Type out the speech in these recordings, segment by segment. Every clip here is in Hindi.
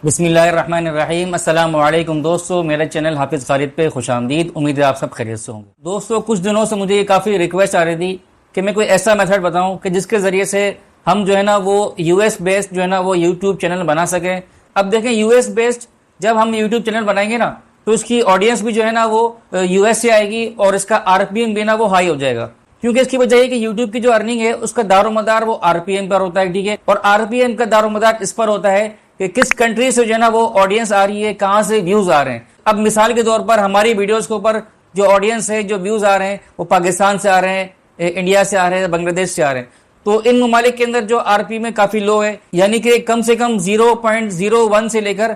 बिस्मिल्लाहिर्रहमानिर्रहीम। अस्सलाम वालेकुम दोस्तों, मेरे चैनल हाफिज़ खालिद पे खुश आमदीद। उम्मीद है आप सब खैरियत से होंगे। दोस्तों, कुछ दिनों से मुझे काफ़ी रिक्वेस्ट आ रही थी कि मैं कोई ऐसा मेथड बताऊं कि जिसके ज़रिए से हम जो है ना वो यूएस बेस्ड जो है ना वो यूट्यूब चैनल बना सकें। अब देखें, यूएस बेस्ड जब हम यूट्यूब चैनल बनाएंगे ना तो उसकी ऑडियंस भी जो है ना वो यूएस से आएगी और इसका आरपीएम भी ना वो हाई हो जाएगा, क्योंकि इसकी वजह है कि यूट्यूब की जो अर्निंग है उसका दारोमदार वो आरपीएम पर होता है। ठीक है, और आरपीएम का दारोमदार इस पर होता है कि किस कंट्री से जो है ना वो ऑडियंस आ रही है, कहां से व्यूज आ रहे हैं। अब मिसाल के तौर पर हमारी वीडियोस के ऊपर जो ऑडियंस है, जो व्यूज आ रहे हैं वो पाकिस्तान से आ रहे हैं, इंडिया से आ रहे हैं, बांग्लादेश से आ रहे हैं। तो इन ममालिक के अंदर जो आरपीएम है काफी लो है, यानी कि कम से कम 0.01 से लेकर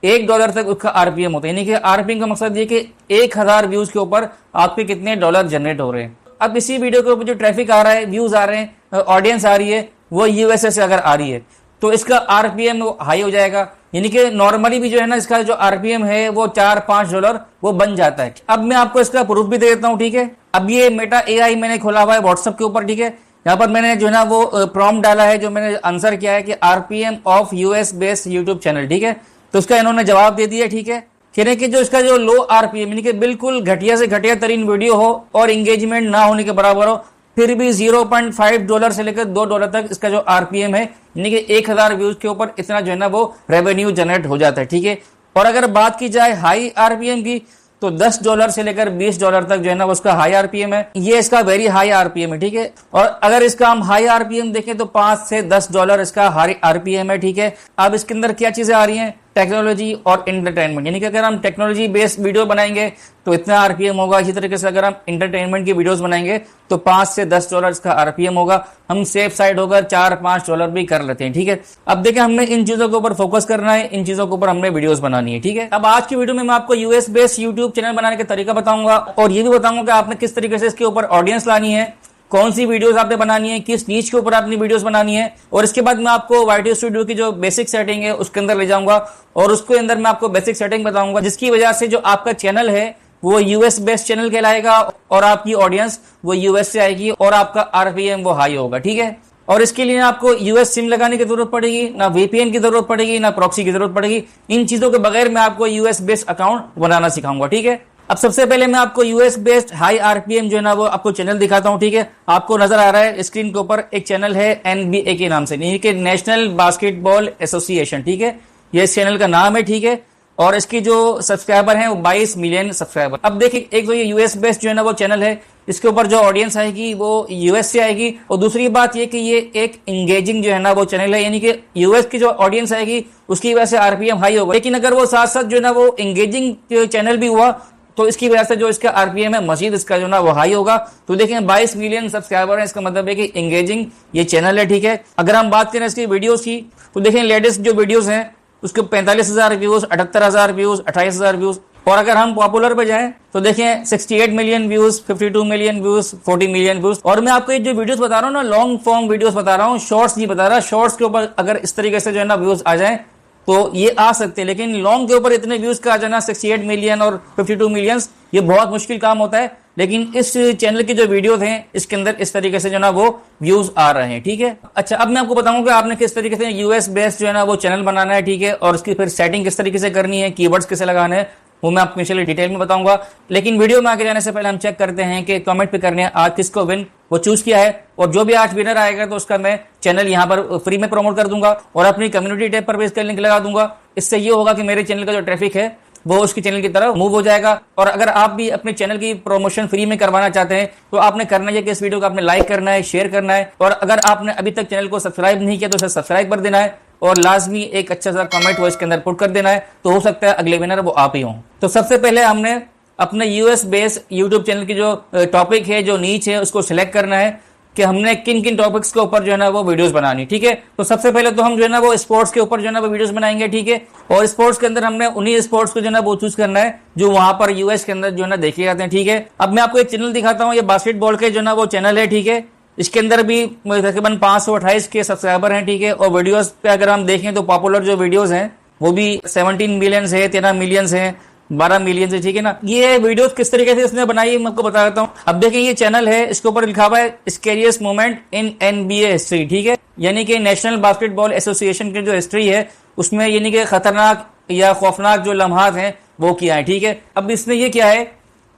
$1 तक उसका आरपीएम होता है। यानी कि आरपीएम का मकसद ये कि 1000 व्यूज के ऊपर आपके कितने डॉलर जनरेट हो रहे हैं। अब इसी वीडियो के ऊपर जो ट्रैफिक आ रहा है, व्यूज आ रहे हैं, ऑडियंस आ रही है, वो यूएसए से अगर आ रही है तो इसका आरपीएम हाई हो जाएगा। यानी कि नॉर्मली भी जो है ना इसका जो आरपीएम है वो $4-5 वो बन जाता है। अब मैं आपको इसका प्रूफ भी दे देता हूं। ठीक है, अब ये मेटा एआई मैंने खोला हुआ है व्हाट्सएप के ऊपर। ठीक है, यहाँ पर मैंने जो है ना वो प्रॉम्प्ट डाला है, जो मैंने आंसर किया है कि RPM of US based YouTube channel. ठीक है, तो उसका इन्होंने जवाब दे दिया। ठीक है, कह रहे कि जो इसका जो लो आरपीएम यानी कि बिल्कुल घटिया से घटिया तरीन वीडियो हो और इंगेजमेंट ना होने के बराबर हो, फिर भी $0.5 से लेकर $2 तक इसका जो आरपीएम है, यानी कि 1000 व्यूज के ऊपर इतना जो है ना वो रेवेन्यू जनरेट हो जाता है। ठीक है, और अगर बात की जाए हाई आरपीएम की तो $10 से लेकर $20 तक जो है ना उसका हाई आरपीएम है। ये इसका वेरी हाई आरपीएम है। ठीक है, और अगर इसका हम हाई आरपीएम देखें तो $5 से $10 इसका हाई आरपीएम है। ठीक है, अब इसके अंदर क्या चीजें आ रही हैं, टेक्नोलॉजी और एंटरटेनमेंट। यानी कि अगर हम टेक्नोलॉजी बेस्ड वीडियो बनाएंगे तो इतना आरपीएम होगा। इसी तरीके से अगर हम एंटरटेनमेंट की वीडियोस बनाएंगे तो $5 से $10 इसका आरपीएम होगा। हम सेफ साइड होकर $4-5 भी कर लेते हैं। ठीक है, अब देखें हमें इन चीजों के ऊपर फोकस करना है, इन चीजों के ऊपर हमने वीडियोस बनानी है। ठीक है, अब आज की वीडियो में मैं आपको यूएस बेस्ड यूट्यूब चैनल बनाने का तरीका बताऊंगा और ये भी बताऊंगा कि आपने किस तरीके से इसके ऊपर ऑडियंस लानी है, कौन सी वीडियोस आपने बनानी है, किस नीच के ऊपर आपने वीडियोस बनानी है। और इसके बाद मैं आपको वाईटी स्टूडियो की जो बेसिक सेटिंग है उसके अंदर ले जाऊंगा और उसके अंदर मैं आपको बेसिक सेटिंग बताऊंगा जिसकी वजह से जो आपका चैनल है वो यूएस बेस्ड चैनल कहलाएगा और आपकी ऑडियंस वो यूएस से आएगी और आपका आरपीएम वो हाई होगा। ठीक है, और इसके लिए आपको यूएस सिम लगाने की जरूरत पड़ेगी, ना वीपीएन की जरूरत पड़ेगी, ना प्रॉक्सी की जरूरत पड़ेगी। इन चीजों के बगैर मैं आपको यूएस बेस्ड अकाउंट बनाना सिखाऊंगा। ठीक है, अब सबसे पहले मैं आपको यूएस बेस्ड हाई आरपीएम जो है ना वो आपको चैनल दिखाता हूं। ठीक है, आपको नजर आ रहा है स्क्रीन के ऊपर एक चैनल है एनबीए के नाम से, यानी कि नेशनल बास्केटबॉल एसोसिएशन। ठीक है, ये इस चैनल का नाम है। ठीक है, और इसकी जो सब्सक्राइबर हैं वो 22 मिलियन सब्सक्राइबर। अब देखिए, एक तो ये यूएस बेस्ड जो है ना वो चैनल है, इसके ऊपर जो ऑडियंस आएगी वो यूएस से आएगी। और दूसरी बात ये कि ये एक इंगेजिंग जो है ना वो चैनल है, यानी कि यूएस की जो ऑडियंस आएगी उसकी वजह से आरपीएम हाई होगा। लेकिन अगर वो साथ साथ जो है ना वो इंगेजिंग चैनल भी हुआ तो इसकी वजह से जो इसका आरपीएम है मजीद इसका जो ना वो हाई होगा। तो देखें 22 मिलियन सब्सक्राइबर है, इसका मतलब है कि इंगेजिंग ये चैनल है। ठीक है, अगर हम बात करें इसकी वीडियोस की तो देखें लेटेस्ट जो वीडियोस हैं उसके 45,000 व्यूज, 78,000 व्यूज, 28,000 व्यूज। और अगर हम पॉपुलर पे जाएं तो देखें 68 million views, 52 million views, 40 million views. और मैं आपको ये जो वीडियोस बता रहा हूँ ना, लॉन्ग फॉर्म वीडियोस बता रहा हूँ, शॉर्ट्स नहीं बता रहा। शॉर्ट्स के ऊपर अगर इस तरीके से जो है ना व्यूज आ जाए तो ये आ सकते हैं, लेकिन लॉन्ग के ऊपर इतने व्यूज का आ जाना 68 मिलियन और 52 मिलियन ये बहुत मुश्किल काम होता है। लेकिन इस चैनल की जो वीडियोस हैं इसके अंदर इस तरीके से जो ना वो व्यूज आ रहे हैं। ठीक है, अच्छा अब मैं आपको बताऊंगा कि आपने किस तरीके से यूएस बेस्ड जो है ना वो चैनल बनाना है। ठीक है, और इसकी फिर सेटिंग किस तरीके से करनी है, कीवर्ड्स कैसे लगाने हैं, वो मैं आपको इंशाल्लाह डिटेल में बताऊंगा। लेकिन वीडियो में आगे जाने से पहले हम चेक करते हैं कि कमेंट पे करने आज किसको विन वो चूज किया है। और जो भी आज विनर आएगा तो उसका मैं चैनल यहाँ पर फ्री में प्रमोट कर दूंगा और अपनी कम्युनिटी टैब पर भी इसका लिंक लगा दूंगा। इससे ये होगा कि मेरे चैनल का जो ट्रैफिक है वो उसके चैनल की तरफ मूव हो जाएगा। और अगर आप भी अपने चैनल की प्रमोशन फ्री में करवाना चाहते हैं तो आपने करना है कि इस वीडियो को आपने लाइक करना है, शेयर करना है, और अगर आपने अभी तक चैनल को सब्सक्राइब नहीं किया तो उसे सब्सक्राइब कर देना है और लाजमी एक अच्छा सा कमेंट वो इसके अंदर पुट कर देना है। तो हो सकता है अगले विनर वो आप ही हों। तो सबसे पहले हमने अपने यूएस बेस्ड यूट्यूब चैनल की जो टॉपिक है, जो नीच है, उसको सिलेक्ट करना है कि हमने किन किन टॉपिक्स के ऊपर जो है ना वो वीडियोस बनानी। ठीक है, तो सबसे पहले तो हम जो है ना वो स्पोर्ट्स के ऊपर जो है ना वो वीडियोस बनाएंगे। ठीक है, और स्पोर्ट्स के अंदर हमने उन्हीं स्पोर्ट्स को जो है ना वो चूज करना है जो वहां पर यूएस के अंदर जो है ना देखे जाते हैं। ठीक है, अब मैं आपको एक चैनल दिखाता हूँ, ये बास्केटबॉल के जो ना वो चैनल है। ठीक है, इसके अंदर भी तकरीबन 528 के सब्सक्राइबर हैं। ठीक है, और वीडियोस पे अगर हम देखें तो पॉपुलर जो वीडियोस हैं वो भी 17 मिलियन है, 13 मिलियन है, 12 मिलियन से, ठीक है ना। ये वीडियोस किस तरीके से इसने बनाई है मैं आपको बता देता हूँ। अब देखें ये चैनल है, इसके ऊपर लिखा हुआ है scariest moment in NBA history, ठीक है, यानी कि नेशनल बास्केटबॉल एसोसिएशन की जो हिस्ट्री है उसमें यानी कि खतरनाक या खौफनाक जो लम्हात हैं वो किया है, ठीक है। अब इसने ये क्या है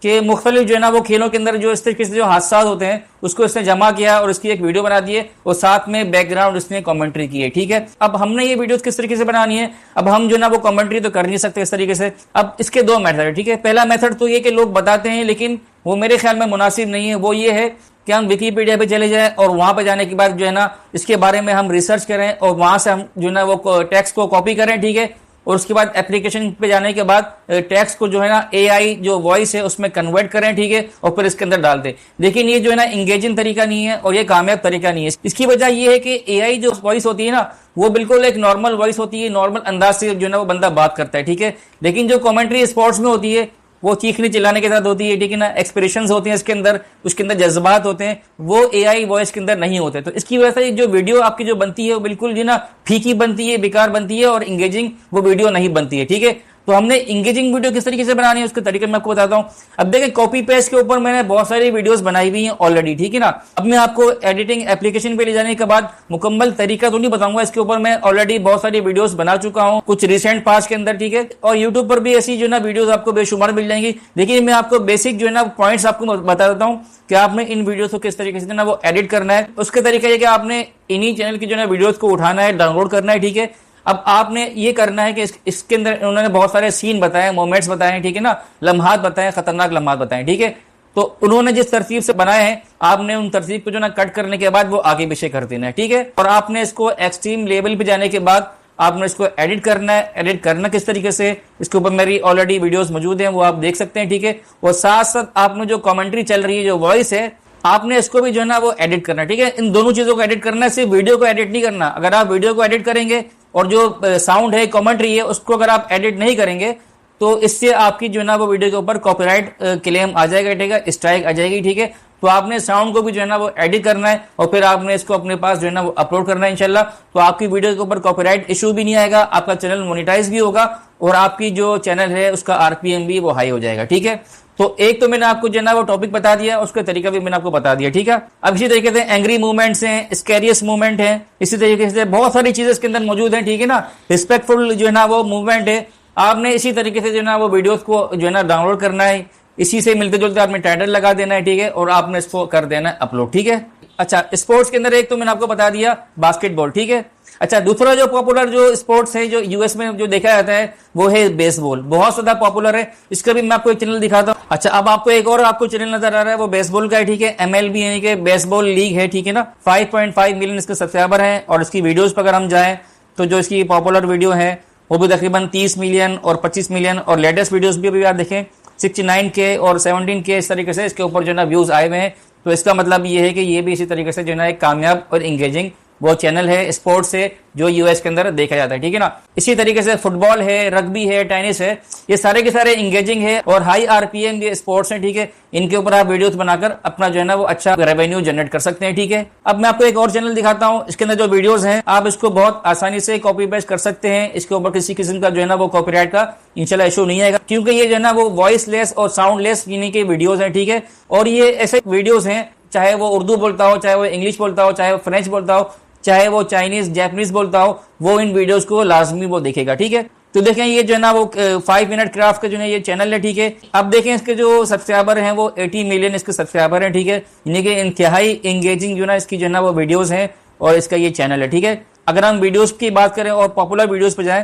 कि मुख्तलिफ जो है ना वो खेलों के अंदर जो इस तरीके से जो हादसा होते हैं उसको इसने जमा किया और इसकी एक वीडियो बना दी है और साथ में बैकग्राउंड इसने कमेंट्री की है, ठीक है। अब हमने ये वीडियोस किस तरीके से बनानी है, अब हम जो ना वो कमेंट्री तो कर नहीं सकते इस तरीके से। अब इसके दो मेथड है, ठीक है। पहला मेथड तो ये कि लोग बताते हैं लेकिन वो मेरे ख्याल में मुनासिब नहीं है, वो ये है कि हम विकीपीडिया पे चले जाएं और वहां पे जाने के बाद जो है ना इसके बारे में हम रिसर्च करें और वहां से हम जो है ना वो टेक्स्ट को कॉपी करें, ठीक है, और उसके बाद एप्लीकेशन पे जाने के बाद टेक्स्ट को जो है ना AI जो वॉइस है उसमें कन्वर्ट करें, ठीक है, और फिर इसके अंदर डाल दें। लेकिन ये जो है ना इंगेजिंग तरीका नहीं है और ये कामयाब तरीका नहीं है। इसकी वजह ये है कि AI जो वॉइस होती है ना वो बिल्कुल एक नॉर्मल वॉइस होती है, नॉर्मल अंदाज से जो है ना वो बंदा बात करता है, ठीक है। लेकिन जो कमेंट्री स्पोर्ट्स में होती है वो चीखने चिल्लाने के साथ होती है, ठीक है ना, एक्सप्रेशंस होते हैं इसके अंदर, उसके अंदर जज्बात होते हैं, वो AI वॉइस के अंदर नहीं होते। तो इसकी वजह से जो वीडियो आपकी जो बनती है वो बिल्कुल जो ना फीकी बनती है, बेकार बनती है और इंगेजिंग वो वीडियो नहीं बनती है, ठीक है। तो हमने इंगेजिंग वीडियो किस तरीके से बनानी है उसके तरीके मैं आपको बताता हूं। अब देखिए कॉपी पेस्ट के ऊपर मैंने बहुत सारी वीडियोस बनाई हुई हैं ऑलरेडी, ठीक है ना। अब मैं आपको एडिटिंग एप्लीकेशन पे ले जाने के बाद मुकम्मल तरीका तो नहीं बताऊंगा, इसके ऊपर मैं ऑलरेडी बहुत सारी वीडियोस बना चुका हूं कुछ रिसेंट पास के अंदर, ठीक है। और यूट्यूब पर भी ऐसी जो ना वीडियोस आपको बेशुमार मिल जाएंगी। लेकिन मैं आपको बेसिक जो है ना पॉइंट्स आपको बता देता हूँ कि आपने इन वीडियोस को किस तरीके से ना वो एडिट करना है। उसके तरीका ये कि आपने इन्हीं चैनल की जो है वीडियोस को उठाना है, डाउनलोड करना है, ठीक है। अब आपने ये करना है कि इसके अंदर उन्होंने बहुत सारे सीन बताए, मोमेंट्स बताए हैं, ठीक है ना, लम्हात बताए, खतरनाक लम्हात बताए, ठीक है। तो उन्होंने जिस तरतीब से बनाए हैं आपने उन तरतीब को जो ना कट करने के बाद वो आगे पीछे कर देना है, ठीक है। और आपने इसको एक्सट्रीम लेवल पे जाने के बाद आपने इसको एडिट करना है। एडिट करना किस तरीके से, इसके ऊपर मेरी ऑलरेडी वीडियोस मौजूद हैं, वो आप देख सकते हैं, ठीक है। और साथ साथ आपने जो कमेंट्री चल रही है, जो वॉइस है, आपने इसको भी जो है ना वो एडिट करना है, ठीक है। इन दोनों चीजों को एडिट करना है, सिर्फ वीडियो को एडिट नहीं करना। अगर आप वीडियो को एडिट करेंगे और जो साउंड है, कमेंट्री है, उसको अगर आप एडिट नहीं करेंगे तो इससे आपकी जो है ना वो वीडियो के ऊपर कॉपीराइट क्लेम आ जाएगा, ठीक है, स्ट्राइक आ जाएगी, ठीक है। तो आपने साउंड को भी जो है ना वो एडिट करना है और फिर आपने इसको अपने पास जो है ना वो अपलोड करना है इंशाल्लाह। तो आपकी वीडियो के ऊपर कॉपीराइट इशू भी नहीं आएगा, आपका चैनल मोनेटाइज भी होगा और आपकी जो चैनल है उसका RPM भी वो हाई हो जाएगा, ठीक है। तो एक तो मैंने आपको जो है ना वो टॉपिक बता दिया, उसका तरीका भी मैंने आपको बता दिया, ठीक है। अब इसी तरीके से एंग्री मूवमेंट्स हैं, स्कैरियस मूवमेंट है, इसी तरीके से बहुत सारी चीजें इसके अंदर मौजूद हैं, ठीक है ना। रिस्पेक्टफुल जो है ना वो मूवमेंट है। आपने इसी तरीके से जो है ना वो वीडियोस को जो है ना डाउनलोड करना है, इसी से मिलते जुलते आपने टाइटल लगा देना है, ठीक है, और आपने इसको कर देना है अपलोड, ठीक है। अच्छा, स्पोर्ट्स के अंदर एक तो मैंने आपको बता दिया बास्केटबॉल, ठीक है। अच्छा, दूसरा जो पॉपुलर जो स्पोर्ट्स है जो US में जो देखा जाता है वो है बेसबॉल, बहुत ज्यादा पॉपुलर है। इसका भी मैं आपको एक चैनल दिखाता हूँ। अच्छा, अब आपको एक और आपको चैनल नजर आ रहा है, वो बेसबॉल का है, ठीक है। MLB यानी कि बेसबॉल लीग है, ठीक है ना। 5.5 मिलियन इसके सब्सक्राइबर हैं और इसकी वीडियोस पर अगर हम जाएं तो जो इसकी पॉपुलर वीडियो है वो भी तकरीबन 30 मिलियन और 25 मिलियन और लेटेस्ट वीडियोस भी आप देखें 69K और 17K, इस तरीके से इसके ऊपर जो है ना व्यूज आए हुए हैं। तो इसका मतलब ये है कि ये भी इसी तरीके से जो है ना एक कामयाब और इंगेजिंग वो चैनल है स्पोर्ट्स से जो US के अंदर देखा जाता है, ठीक है ना। इसी तरीके से फुटबॉल है, रग्बी है, टेनिस है, ये सारे के सारे इंगेजिंग है और हाई RPM ये स्पोर्ट्स हैं, ठीक है। इनके ऊपर आप वीडियोस बनाकर अपना जो है ना वो अच्छा रेवेन्यू जनरेट कर सकते हैं, ठीक है। अब मैं आपको एक और चैनल दिखाता हूँ, इसके अंदर जो वीडियोस हैं आप इसको बहुत आसानी से कॉपी पेस्ट कर सकते हैं। इसके ऊपर किसी किस्म का जो है ना वो कॉपीराइट का इंशाल्लाह इशू नहीं आएगा, क्योंकि ये जो है ना वो वॉइस लेस और साउंड लेस यानी कि वीडियोस हैं, ठीक है। और ये ऐसे वीडियोस हैं, चाहे वो उर्दू बोलता हो, चाहे वो इंग्लिश बोलता हो, चाहे वो फ्रेंच बोलता हो, चाहे वो चाइनीज जैपनीज बोलता हो, वो इन वीडियोस को लाजमी वो देखेगा, ठीक है। तो देखें ये जो है ना वो 5 मिनट क्राफ्ट का जो है ये चैनल है, ठीक है। अब देखें इसके जो सब्सक्राइबर हैं वो 80 मिलियन इसके सब्सक्राइबर हैं, ठीक है। यानी कि इंतहाई इंगेजिंग जो ना इसकी जो है ना वो वीडियोस हैं और इसका ये चैनल है, ठीक है। अगर हम वीडियोस की बात करें और पॉपुलर वीडियोस पे जाएं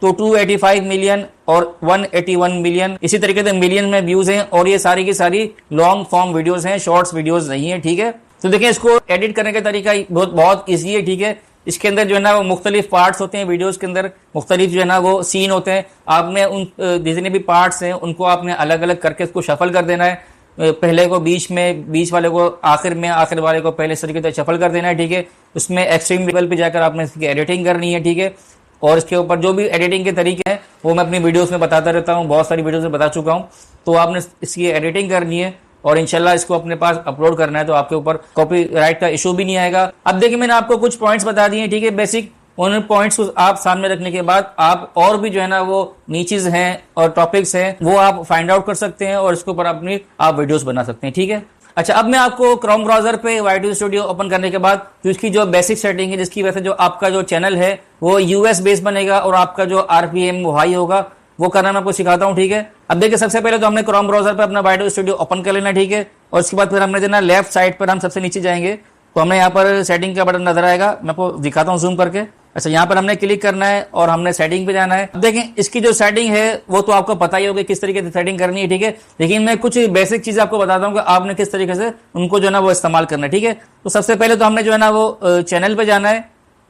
तो 285 मिलियन और 181 मिलियन इसी तरीके से मिलियन में व्यूज हैं और ये सारी की सारी लॉन्ग फॉर्म वीडियोस हैं, शॉर्ट्स वीडियोस नहीं है, ठीक है। तो देखिए इसको एडिट करने का तरीका बहुत ईजी है, ठीक है। इसके अंदर जो है ना वो मुख्तलिफ पार्ट्स होते हैं, वीडियोस के अंदर मुख्तलिफ जो है ना वो सीन होते हैं। आपने उन जितने भी पार्ट्स हैं उनको आपने अलग अलग करके इसको शफल कर देना है, पहले को बीच में, बीच वाले को आखिर में, आखिर वाले को पहले इस तरीके से शफल कर देना है, ठीक है। उसमें एक्सट्रीम लेवल पे जाकर आपने इसकी एडिटिंग करनी है, ठीक है। और इसके ऊपर जो भी एडिटिंग के तरीके हैं वो मैं अपनी वीडियोस में बताता रहता हूँ, बहुत सारी वीडियोस में बता चुका हूँ। तो आपने इसकी एडिटिंग करनी है और इंशाल्लाह इसको अपने पास अपलोड करना है, तो आपके ऊपर कॉपीराइट का इशू भी नहीं आएगा। अब देखिए मैंने आपको कुछ पॉइंट्स बता दिए, ठीक है, बेसिक उन पॉइंट्स को आप सामने रखने के बाद आप और भी जो है ना वो नीचेज हैं और टॉपिक्स हैं वो आप फाइंड आउट कर सकते हैं और इसके ऊपर अपनी आप वीडियोस बना सकते हैं। ठीक है, अच्छा अब मैं आपको क्रोम ब्राउजर पे YT स्टूडियो ओपन करने के बाद तो इसकी जो बेसिक सेटिंग है जिसकी वजह से जो आपका जो चैनल है वो US बेस बनेगा और आपका जो RPM वो हाई होगा, वो करना मैं आपको सिखाता हूँ। ठीक है, अब देखिए सबसे पहले तो हमने क्रोम ब्राउजर पे अपना YT स्टूडियो ओपन कर लेना। ठीक है, और उसके बाद फिर हमने देना लेफ्ट साइड पर हम सबसे नीचे जाएंगे तो हमें यहाँ पर सेटिंग का बटन नजर आएगा, मैं आपको दिखाता हूँ जूम करके। अच्छा, यहाँ पर हमने क्लिक करना है और हमने सेटिंग पे जाना है। अब देखें इसकी जो सेटिंग है वो तो आपको पता ही होगा किस तरीके से सेटिंग करनी है। ठीक है, लेकिन मैं कुछ बेसिक चीज आपको बताता हूँ कि आपने किस तरीके से उनको जो है ना वो इस्तेमाल करना है। ठीक है, तो सबसे पहले तो हमने जो है ना वो चैनल पे जाना है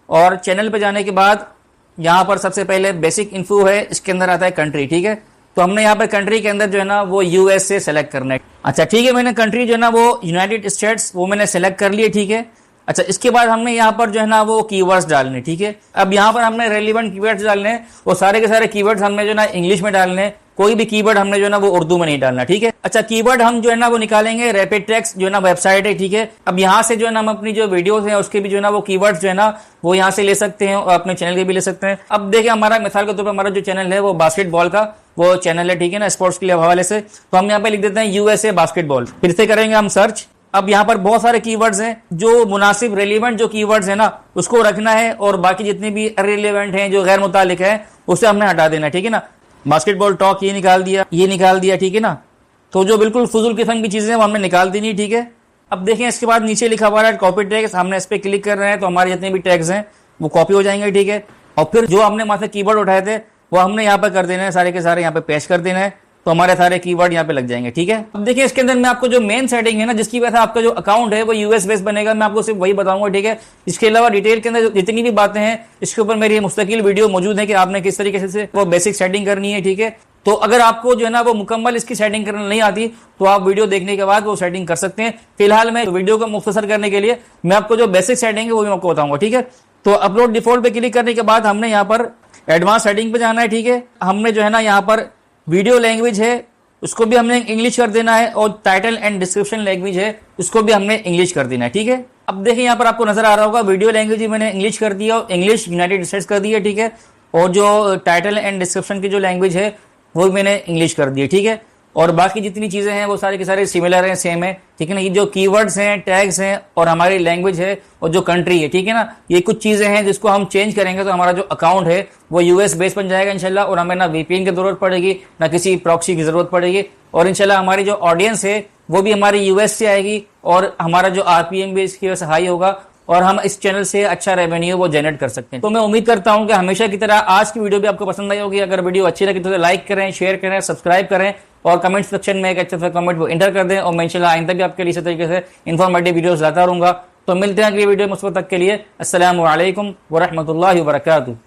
और चैनल पे जाने के बाद यहाँ पर सबसे पहले बेसिक इन्फो है, इसके अंदर आता है कंट्री। ठीक है, तो हमने यहाँ पर कंट्री के अंदर जो है ना वो US से सेलेक्ट करना है। अच्छा ठीक है, मैंने कंट्री जो है ना वो यूनाइटेड स्टेट्स वो मैंने सेलेक्ट कर लिया। ठीक है, अच्छा इसके बाद हमने यहाँ पर जो है ना वो कीवर्ड्स डालने। ठीक है, अब यहाँ पर हमने रेलिवेंट कीवर्ड्स डालने हैं, वो सारे के सारे कीवर्ड्स हमने जो है ना इंग्लिश में डालने हैं, कोई भी कीवर्ड हमने जो है ना वो उर्दू में नहीं डालना। ठीक है, अच्छा कीवर्ड हम जो है ना वो निकालेंगे रैपिड टेक्स्ट जो है ना वेबसाइट है। ठीक है, अब यहाँ से जो है ना हम अपनी जो वीडियोस हैं उसके भी जो है ना वो कीवर्ड्स जो है ना वो यहाँ से ले सकते हैं और अपने चैनल के भी ले सकते हैं। अब देखिए हमारा मिसाल के तौर पर हमारा जो चैनल है वो बास्केटबॉल का वो चैनल है। ठीक है ना, स्पोर्ट्स के हवाले से, तो हम यहाँ पे लिख देते हैं USA बास्केटबॉल, फिर से करेंगे हम सर्च। अब यहाँ पर बहुत सारे कीवर्ड्स हैं, जो मुनासिब रेलिवेंट जो कीवर्ड्स है ना उसको रखना है और बाकी जितने भी इररिलेवेंट हैं जो गैर मुतालिक है उसे हमने हटा देना है। ठीक है ना, बास्केटबॉल टॉक ये निकाल दिया, ये निकाल दिया। ठीक है ना, तो जो बिल्कुल फजूल किस्म की चीजें वो हमने निकाल दी नहीं। ठीक है, अब देखें इसके बाद नीचे लिखा हुआ है कॉपी टैग्स, हमने इस पर क्लिक कर रहे हैं तो हमारे जितने भी टैग्स हैं वो कॉपी हो जाएंगे। ठीक है, और फिर जो हमने वहां से कीवर्ड उठाए थे वो हमने यहाँ पर कर देना है, सारे के सारे यहाँ पे पेस्ट कर देना है, तो हमारे सारे कीवर्ड यहाँ पे लग जाएंगे। ठीक है, अब देखिए इसके अंदर मैं आपको जो मेन सेटिंग है ना जिसकी वजह से आपका जो अकाउंट है वो US बेस बनेगा, मैं आपको सिर्फ वही बताऊंगा। ठीक है, इसके अलावा डिटेल के अंदर जितनी भी बातें हैं इसके ऊपर मेरी मुस्तकिल वीडियो मौजूद है कि आपने किस तरीके से वो बेसिक सेटिंग करनी है। ठीक है, तो अगर आपको जो है ना वो मुकम्मल इसकी सेटिंग करना नहीं आती तो आप वीडियो देखने के बाद वो सेटिंग कर सकते हैं। फिलहाल मैं वीडियो को मुख्तसर करने के लिए मैं आपको जो बेसिक सेटिंग है वो भी आपको बताऊंगा। ठीक है, तो अपलोड डिफॉल्ट पे क्लिक करने के बाद हमने यहाँ पर एडवांस सेटिंग पे जाना है। ठीक है, हमने जो है ना यहाँ पर वीडियो लैंग्वेज है उसको भी हमने इंग्लिश कर देना है और टाइटल एंड डिस्क्रिप्शन लैंग्वेज है उसको भी हमने इंग्लिश कर देना है। ठीक है, अब देखिए यहाँ पर आपको नजर आ रहा होगा वीडियो लैंग्वेज मैंने इंग्लिश कर दिया और इंग्लिश यूनाइटेड स्टेट्स कर दिया। ठीक है, और जो टाइटल एंड डिस्क्रिप्शन की जो लैंग्वेज है वो मैंने इंग्लिश कर दी है। ठीक है, और बाकी जितनी चीजें हैं वो सारे के सारे सिमिलर हैं, सेम है। ठीक है ना, ये जो कीवर्ड्स हैं, टैग्स हैं और हमारी लैंग्वेज है और जो कंट्री है, ठीक है ना, ये कुछ चीजें हैं जिसको हम चेंज करेंगे तो हमारा जो अकाउंट है वो US बेस बन जाएगा इंशाल्लाह, और हमें ना VPN की जरूरत पड़ेगी ना किसी प्रॉक्सी की जरूरत पड़ेगी, और इंशाल्लाह हमारी जो ऑडियंस है वो भी हमारी US से आएगी और हमारा जो RPM भी इसकी वजह से हाई होगा और हम इस चैनल से अच्छा रेवेन्यू वो जनरेट कर सकते हैं। तो मैं उम्मीद करता हूं कि हमेशा की तरह आज की वीडियो भी आपको पसंद आई होगी। अगर वीडियो अच्छी लगी तो लाइक करें, शेयर करें, सब्सक्राइब करें और कमेंट सेक्शन में एक अच्छा सा कमेंट वो इंटर कर दें, और मैं इंशाल्लाह आइंदा भी आपके लिए इसी तरीके से इन्फॉर्मेटिव वीडियोस लाता रहूंगा। तो मिलते हैं अगली वीडियो में, उस वक्त तक के लिए अस्सलामु अलैकुम व रहमतुल्लाहि व बरकातुहू।